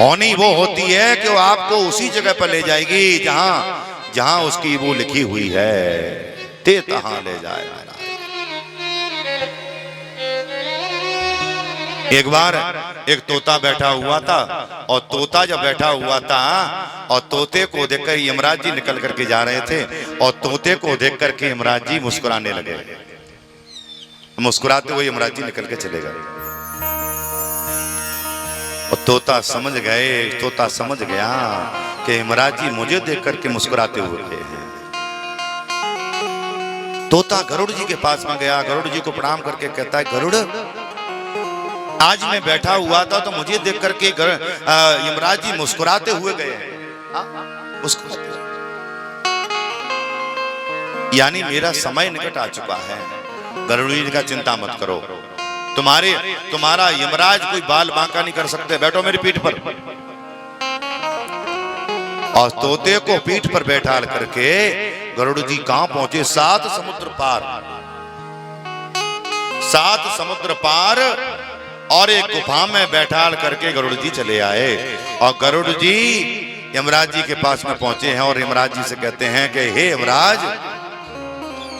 होनी वो होती है कि वो आपको उसी जगह पर ले जाएगी जहां जहां उसकी वो लिखी हुई है, ते तहां ले जाए। एक बार एक तोता बैठा हुआ था, और तोता जब बैठा हुआ था और तोते को देखकर यमराज जी निकल करके जा रहे थे, और तोते को देख करके यमराज जी मुस्कुराने लगे। मुस्कुराते हुए यमराज जी निकल के चले गए, और तोता समझ गया कि यमराज जी मुझे देख करके मुस्कुराते हुए गए हैं। तोता गरुड़ जी के पास में गया, गरुड़ जी को प्रणाम करके कहता है, गरुड़ आज मैं बैठा हुआ था तो मुझे देख करके यमराज जी मुस्कुराते हुए गए हैं। यानी मेरा समय निकट आ चुका है। गरुड़ जी का चिंता मत करो, तुम्हारा यमराज कोई बाल बांका नहीं कर सकते, बैठो मेरी पीठ पर। और तोते को पीठ पर बैठा करके गरुड़ जी कहां पहुंचे? 7 समुद्र पार, 7 समुद्र पार, और एक गुफा में बैठा करके गरुड़ जी चले आए। और गरुड़ जी यमराज जी के पास में पहुंचे हैं, और यमराज जी से कहते हैं कि हे यमराज,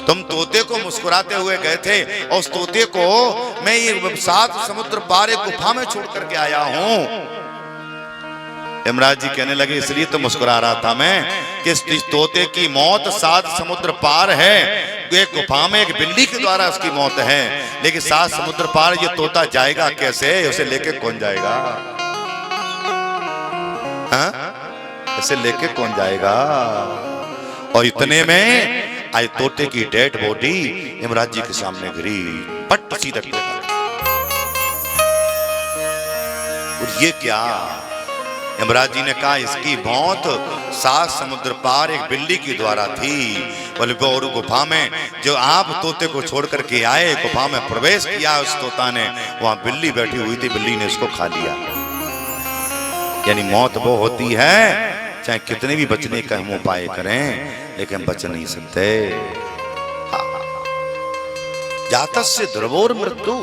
तुम तोते को मुस्कुराते हुए गए थे, और उस तोते को मैं ये 7 समुद्र पार एक गुफा में छोड़ करके आया हूं। यमराज जी कहने लगे, इसलिए तो मुस्कुरा रहा था मैं कि इस तोते की मौत 7 समुद्र पार है, एक गुफा में एक बिल्ली के द्वारा उसकी मौत है, लेकिन 7 समुद्र पार ये तोता जाएगा कैसे? उसे लेके कौन जाएगा? इसे लेके कौन जाएगा? और इतने में आज तोते की डेड बॉडी यमराज जी के सामने गिरी, पट सीधा। और ये क्या? यमराज जी ने कहा, इसकी मौत 7 समुद्र पार एक बिल्ली की द्वारा थी। बोले और गुफा में जो आप तोते को छोड़ करके आए, गुफा में प्रवेश किया उस तोता ने, वहां बिल्ली बैठी हुई थी, बिल्ली ने इसको खा लिया। यानी मौत वो होती है, चाहे कितने भी बचने का हम उपाय करें, लेकिन बच नहीं सकते। जातस्य ध्रुवोर मृत्यु,